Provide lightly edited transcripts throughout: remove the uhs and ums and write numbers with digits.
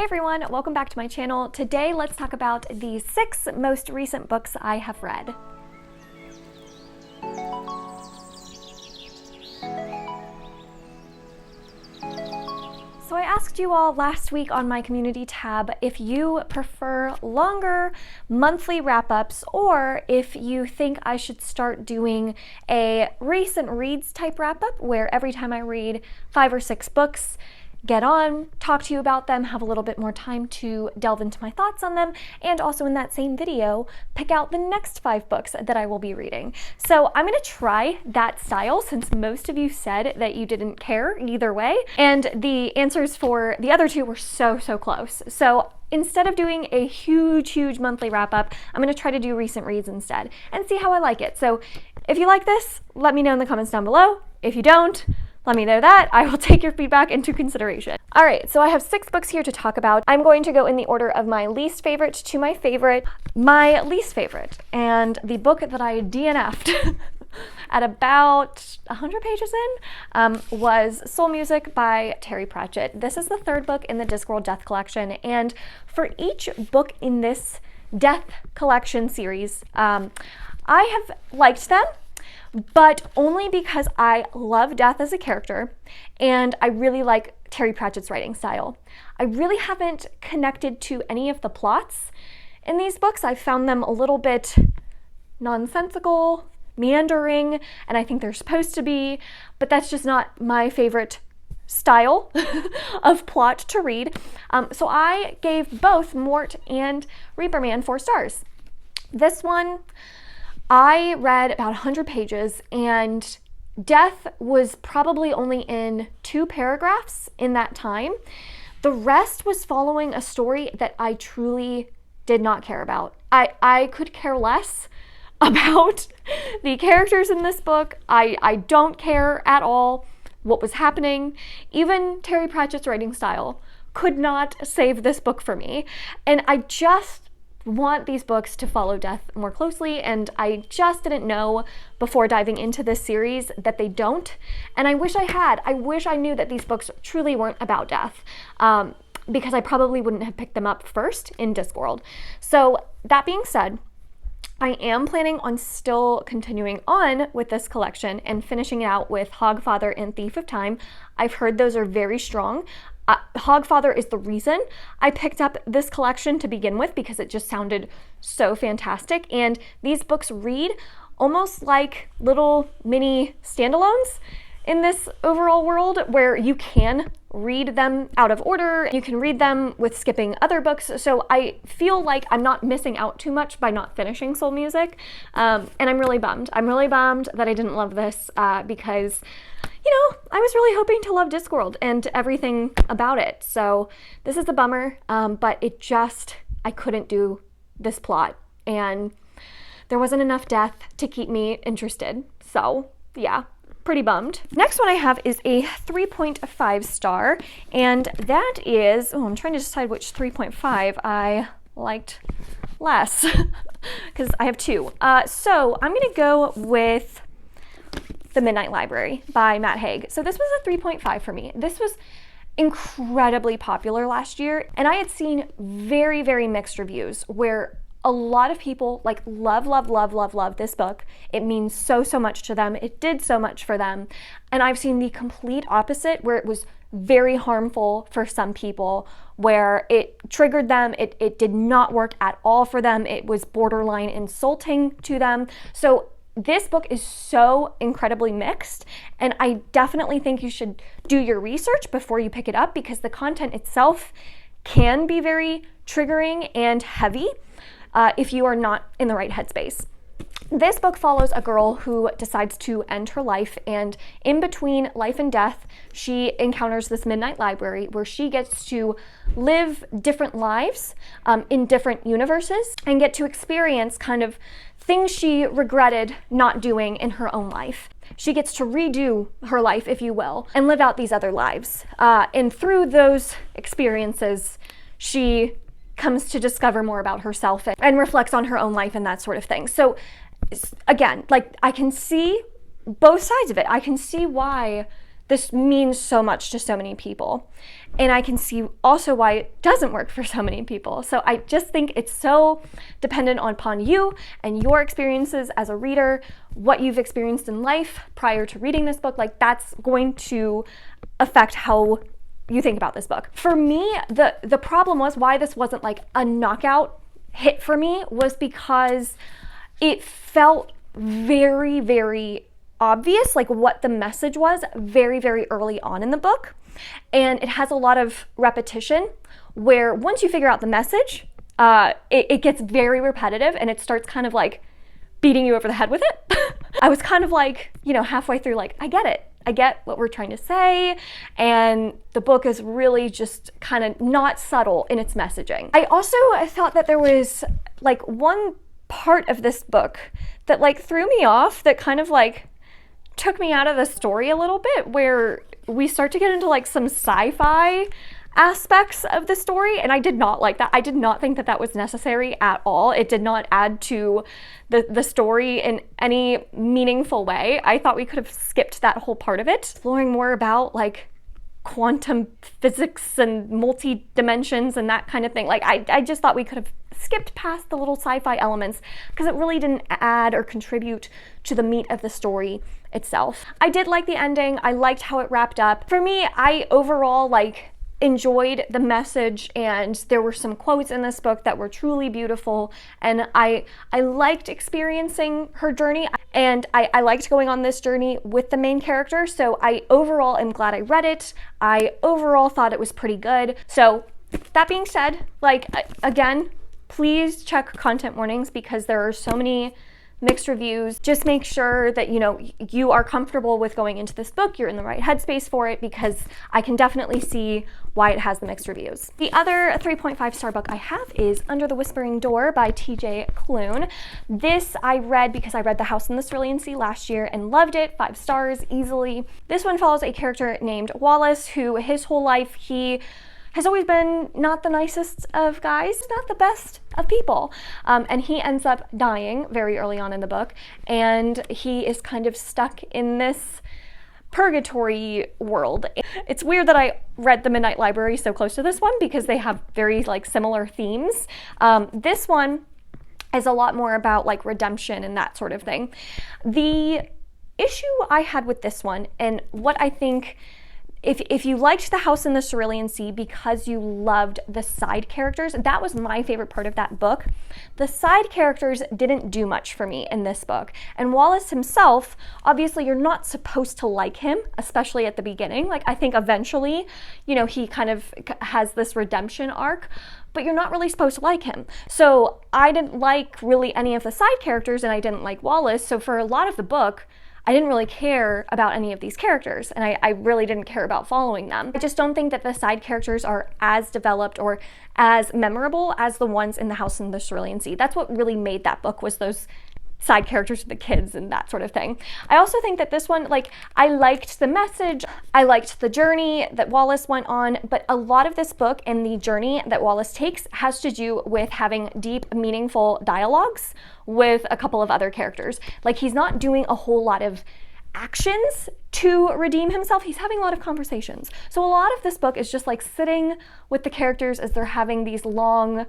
Hey everyone, welcome back to my channel. Today let's talk about the 6 most recent books I have read. So I asked you all last week on my community tab if you prefer longer monthly wrap-ups or if you think I should start doing a recent reads type wrap-up where every time I read 5 or 6 books, get on, talk to you about them, have a little bit more time to delve into my thoughts on them, and also in that same video, pick out the next 5 books that I will be reading. So I'm gonna try that style since most of you said that you didn't care either way, and the answers for the other 2 were so close. So instead of doing a huge monthly wrap-up, I'm gonna try to do recent reads instead and see how I like it. So if you like this, let me know in the comments down below. If you don't, let me know that. I will take your feedback into consideration. All right, so I have 6 books here to talk about. I'm going to go in the order of my least favorite to my favorite. My least favorite, and the book that I DNF'd at about 100 pages in, was Soul Music by Terry Pratchett. This is the 3rd book in the Discworld Death Collection, and for each book in this Death Collection series, I have liked them, but only because I love Death as a character and I really like Terry Pratchett's writing style. I really haven't connected to any of the plots in these books. I found them a little bit nonsensical, meandering, and I think they're supposed to be, but that's just not my favorite style of plot to read. So I gave both Mort and Reaper Man 4 stars. This one, I read about 100 pages and Death was probably only in 2 paragraphs in that time. The rest was following a story that I truly did not care about. I could care less about the characters in this book. I don't care at all what was happening. Even Terry Pratchett's writing style could not save this book for me. And I just want these books to follow Death more closely, and I just didn't know before diving into this series that they don't, and I wish I had. I wish I knew that these books truly weren't about Death, because I probably wouldn't have picked them up first in Discworld. So that being said, I am planning on still continuing on with this collection and finishing it out with Hogfather and Thief of Time. I've heard those are very strong. Hogfather is the reason I picked up this collection to begin with because it just sounded so fantastic, and these books read almost like little mini standalones in this overall world where you can read them out of order, you can read them with skipping other books, so I feel like I'm not missing out too much by not finishing Soul Music, and I'm really bummed. I'm really bummed that I didn't love this because, you know, I was really hoping to love Discworld and everything about it, so this is a bummer, but it just, I couldn't do this plot, and there wasn't enough death to keep me interested, so yeah. Pretty bummed. Next one I have is a 3.5 star, and that is, oh, I'm trying to decide which 3.5 I liked less, because I have 2. So I'm gonna go with The Midnight Library by Matt Haig. So this was a 3.5 for me. This was incredibly popular last year, and I had seen very mixed reviews where a lot of people like love this book. It means so much to them. It did so much for them. And I've seen the complete opposite where it was very harmful for some people, where it triggered them. It did not work at all for them. It was borderline insulting to them. So this book is so incredibly mixed, and I definitely think you should do your research before you pick it up because the content itself can be very triggering and heavy if you are not in the right headspace. This book follows a girl who decides to end her life, and in between life and death, she encounters this midnight library where she gets to live different lives in different universes and get to experience kind of things she regretted not doing in her own life. She gets to redo her life, if you will, and live out these other lives. And through those experiences, she comes to discover more about herself and reflects on her own life and that sort of thing. So again, like, I can see both sides of it. I can see why this means so much to so many people. And I can see also why it doesn't work for so many people. So I just think it's so dependent upon you and your experiences as a reader, what you've experienced in life prior to reading this book. Like, that's going to affect how you think about this book. For me, the problem was why this wasn't like a knockout hit for me was because it felt very, very obvious, like what the message was very, very early on in the book. And it has a lot of repetition where once you figure out the message, it gets very repetitive and it starts kind of like beating you over the head with it. I was kind of like, halfway through, like, I get it. I get what we're trying to say, and the book is really just kind of not subtle in its messaging. I thought that there was like one part of this book that like threw me off, that kind of like took me out of the story a little bit, where we start to get into like some sci-fi aspects of the story, and I did not like that. I did not think that that was necessary at all. It did not add to the story in any meaningful way. I thought we could have skipped that whole part of it, exploring more about like quantum physics and multi-dimensions and that kind of thing. Like, I just thought we could have skipped past the little sci-fi elements because it really didn't add or contribute to the meat of the story itself. I did like the ending. I liked how it wrapped up. For me, I overall enjoyed the message, and there were some quotes in this book that were truly beautiful, and I liked experiencing her journey, and I liked going on this journey with the main character. So I overall am glad I read it. I overall thought it was pretty good. So that being said, again, please check content warnings because there are so many mixed reviews. Just make sure that you are comfortable with going into this book, you're in the right headspace for it, because I can definitely see why it has the mixed reviews. The other 3.5 star book I have is Under the Whispering Door by TJ Klune. This I read because I read The House in the Cerulean Sea last year and loved it, 5 stars easily. This one follows a character named Wallace who his whole life he has always been not the nicest of guys, not the best of people. And he ends up dying very early on in the book, and he is kind of stuck in this purgatory world. It's weird that I read The Midnight Library so close to this one because they have very similar themes. This one is a lot more about redemption and that sort of thing. The issue I had with this one, and what I think, if you liked The House in the Cerulean Sea because you loved the side characters, that was my favorite part of that book. The side characters didn't do much for me in this book. And Wallace himself, obviously you're not supposed to like him, especially at the beginning. I think eventually, he kind of has this redemption arc, but you're not really supposed to like him. So I didn't like really any of the side characters, and I didn't like Wallace. So for a lot of the book, I didn't really care about any of these characters, and I really didn't care about following them. I just don't think that the side characters are as developed or as memorable as the ones in The House in the Cerulean Sea. That's what really made that book, was those side characters with the kids and that sort of thing. I also think that this one, I liked the message, I liked the journey that Wallace went on, but a lot of this book and the journey that Wallace takes has to do with having deep, meaningful dialogues with a couple of other characters. He's not doing a whole lot of actions to redeem himself, he's having a lot of conversations. So a lot of this book is just sitting with the characters as they're having these long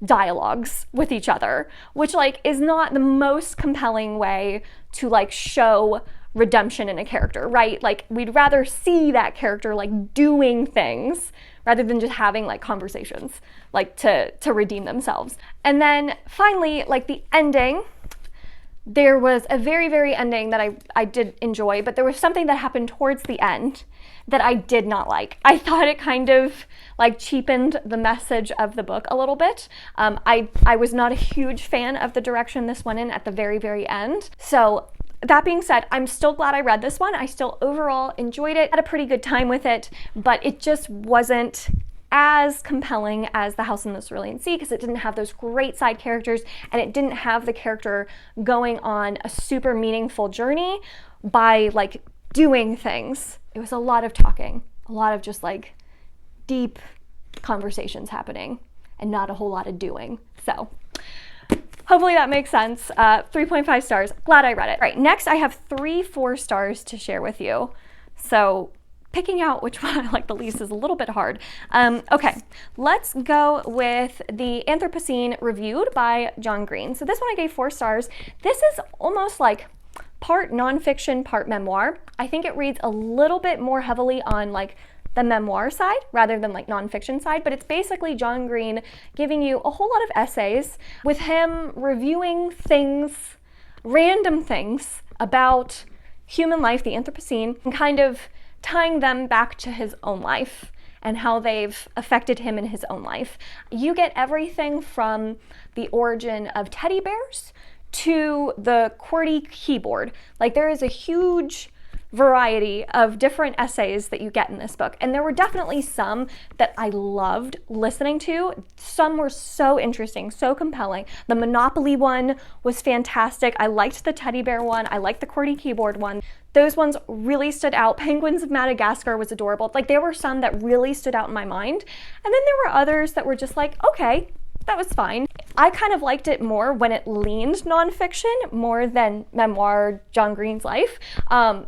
dialogues with each other, which is not the most compelling way to show redemption in a character, right? We'd rather see that character doing things rather than just having conversations to redeem themselves. And then finally, the ending, there was a very, very ending that I did enjoy, but there was something that happened towards the end that I did not like. I thought it kind of cheapened the message of the book a little bit. I was not a huge fan of the direction this went in at the very, very end. So that being said, I'm still glad I read this one. I still overall enjoyed it, had a pretty good time with it, but it just wasn't as compelling as The House in the Cerulean Sea because it didn't have those great side characters, and it didn't have the character going on a super meaningful journey by doing things. It was a lot of talking, a lot of just deep conversations happening and not a whole lot of doing. So hopefully that makes sense. 3.5 stars, glad I read it. All right, next I have 3 4 stars to share with you. So picking out which one I like the least is a little bit hard. Okay, let's go with the Anthropocene reviewed by John Green. So this one I gave 4 stars. This is almost like part nonfiction, part memoir. I think it reads a little bit more heavily on like the memoir side rather than like nonfiction side, but it's basically John Green giving you a whole lot of essays with him reviewing things, random things about human life, the Anthropocene, and kind of tying them back to his own life and how they've affected him in his own life. You get everything from the origin of teddy bears to the QWERTY keyboard. Like, there is a huge variety of different essays that you get in this book, and there were definitely some that I loved listening to. Some were so interesting, so compelling. The Monopoly one was fantastic. I liked the teddy bear one. I liked the QWERTY keyboard one. Those ones really stood out. Penguins of Madagascar was adorable. Like, there were some that really stood out in my mind, and then there were others that were just like, okay, that was fine. I kind of liked it more when it leaned nonfiction more than memoir, John Green's life.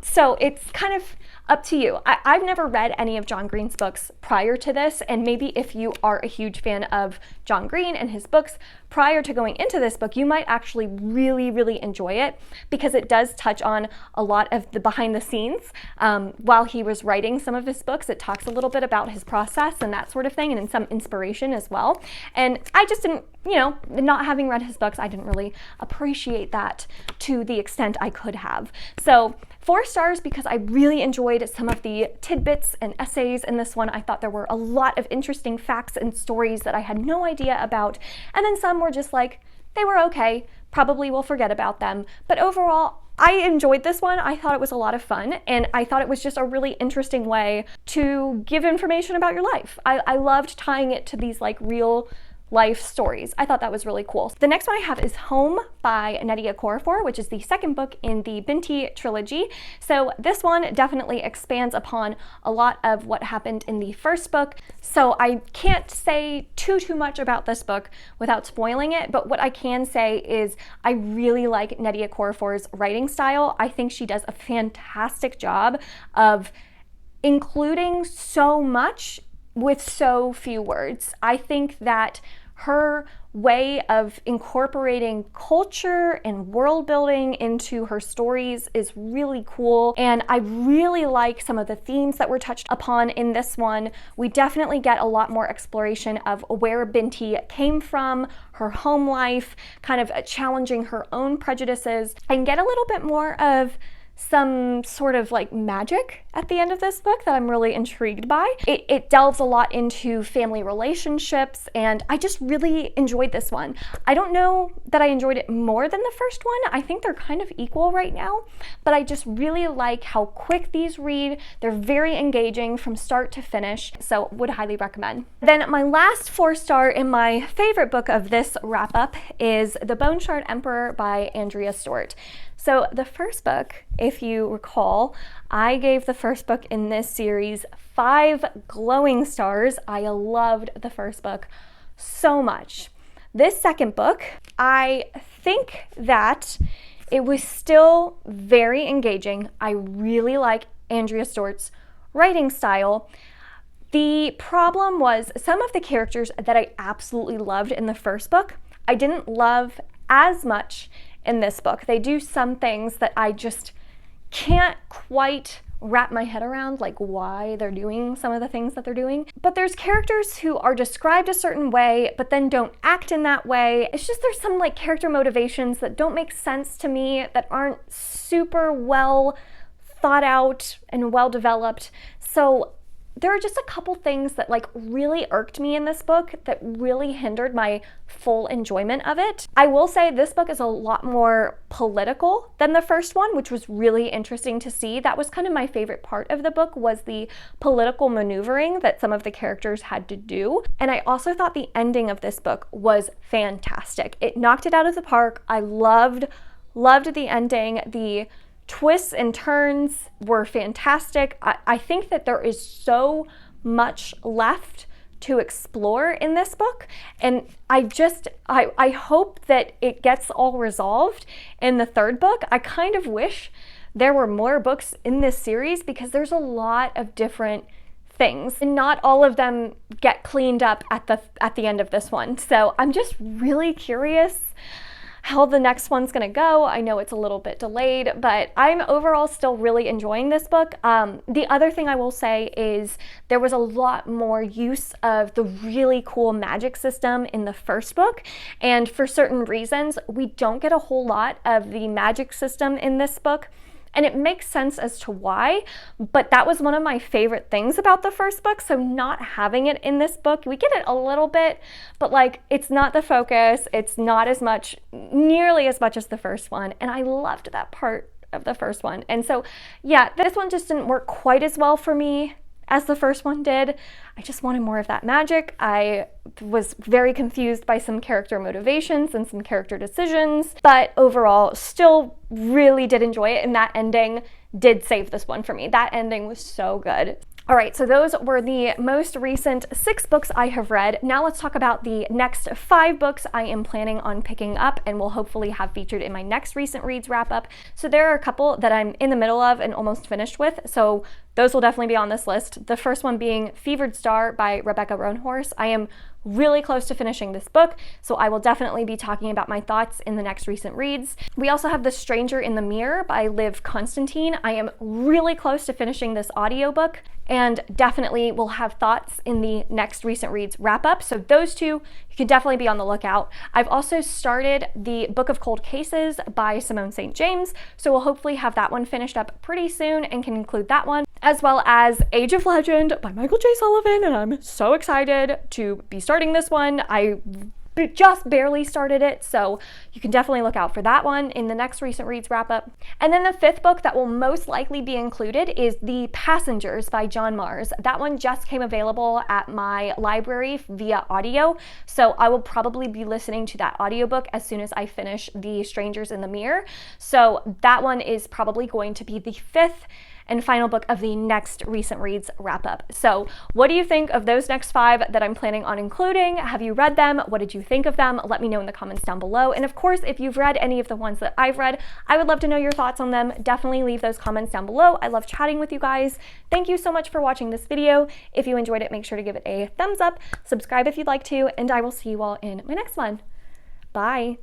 So it's kind of up to you. I've never read any of John Green's books prior to this, and maybe if you are a huge fan of John Green and his books prior to going into this book, you might actually really, really enjoy it because it does touch on a lot of the behind the scenes. While he was writing some of his books, it talks a little bit about his process and that sort of thing, and some inspiration as well. And I just didn't, not having read his books, I didn't really appreciate that to the extent I could have. So 4 stars because I really enjoyed some of the tidbits and essays in this one. I thought there were a lot of interesting facts and stories that I had no idea about. And then some were just like, they were okay, probably will forget about them. But overall, I enjoyed this one. I thought it was a lot of fun, and I thought it was just a really interesting way to give information about your life. I loved tying it to these like real life stories. I thought that was really cool. The next one I have is Home by Nnedi Okorafor, which is the second book in the Binti trilogy. So this one definitely expands upon a lot of what happened in the first book. So I can't say too much about this book without spoiling it, but what I can say is I really like Nnedi Okorafor's writing style. I think she does a fantastic job of including so much with so few words. I think that her way of incorporating culture and world building into her stories is really cool, and I really like some of the themes that were touched upon in this one. We definitely get a lot more exploration of where Binti came from, her home life, kind of challenging her own prejudices, and get a little bit more of some sort of like magic at the end of this book that I'm really intrigued by. It delves a lot into family relationships, and I just really enjoyed this one. I don't know that I enjoyed it more than the first one. I think they're kind of equal right now, but I just really like how quick these read. They're very engaging from start to finish, so would highly recommend. Then my last 4-star in my favorite book of this wrap up is The Bone Shard Emperor by Andrea Stewart. So the first book, if you recall, I gave the first book in this series 5 glowing stars. I loved the first book so much. This second book, I think that it was still very engaging. I really like Andrea Stewart's writing style. The problem was some of the characters that I absolutely loved in the first book, I didn't love as much in this book. They do some things that I just can't quite wrap my head around, like why they're doing some of the things that they're doing. But there's characters who are described a certain way, but then don't act in that way. It's just there's some like character motivations that don't make sense to me, that aren't super well thought out and well developed. So there are just a couple things that like really irked me in this book that really hindered my full enjoyment of it. I will say this book is a lot more political than the first one, which was really interesting to see. That was kind of my favorite part of the book, was the political maneuvering that some of the characters had to do. And I also thought the ending of this book was fantastic. It knocked it out of the park. I loved the ending. The twists and turns were fantastic. I think that there is so much left to explore in this book, and I hope that it gets all resolved in the third book. I kind of wish there were more books in this series because there's a lot of different things and not all of them get cleaned up at the end of this one. So I'm just really curious how the next one's gonna go. I know it's a little bit delayed, but I'm overall still really enjoying this book. The other thing I will say is there was a lot more use of the really cool magic system in the first book, and for certain reasons, we don't get a whole lot of the magic system in this book. And it makes sense as to why, but that was one of my favorite things about the first book. So not having it in this book, we get it a little bit, but like it's not the focus. It's not as much, nearly as much as the first one. And I loved that part of the first one. And so yeah, this one just didn't work quite as well for me as the first one did. I just wanted more of that magic. I was very confused by some character motivations and some character decisions, but overall still really did enjoy it, and that ending did save this one for me. That ending was so good. All right, so those were the most recent 6 books I have read. Now let's talk about the next 5 books I am planning on picking up and will hopefully have featured in my next recent reads wrap up. So there are a couple that I'm in the middle of and almost finished with, so those will definitely be on this list. The first one being Fevered Star by Rebecca Roanhorse. I am really close to finishing this book, so I will definitely be talking about my thoughts in the next recent reads. We also have The Stranger in the Mirror by Liv Constantine. I am really close to finishing this audiobook and definitely will have thoughts in the next recent reads wrap up. So those two, you can definitely be on the lookout. I've also started the Book of Cold Cases by Simone St. James, so we'll hopefully have that one finished up pretty soon and can include that one, as well as Age of Legend by Michael J. Sullivan, and I'm so excited to be starting this one. I just barely started it, so you can definitely look out for that one in the next recent reads wrap up. And then the 5th book that will most likely be included is The Passengers by John Mars. That one just came available at my library via audio, so I will probably be listening to that audiobook as soon as I finish The Strangers in the Mirror. So that one is probably going to be the 5th and final book of the next recent reads wrap up. So what do you think of those next 5 that I'm planning on including? Have you read them? What did you think of them? Let me know in the comments down below. And of course, if you've read any of the ones that I've read, I would love to know your thoughts on them. Definitely leave those comments down below. I love chatting with you guys. Thank you so much for watching this video. If you enjoyed it, make sure to give it a thumbs up, subscribe if you'd like to, and I will see you all in my next one. Bye.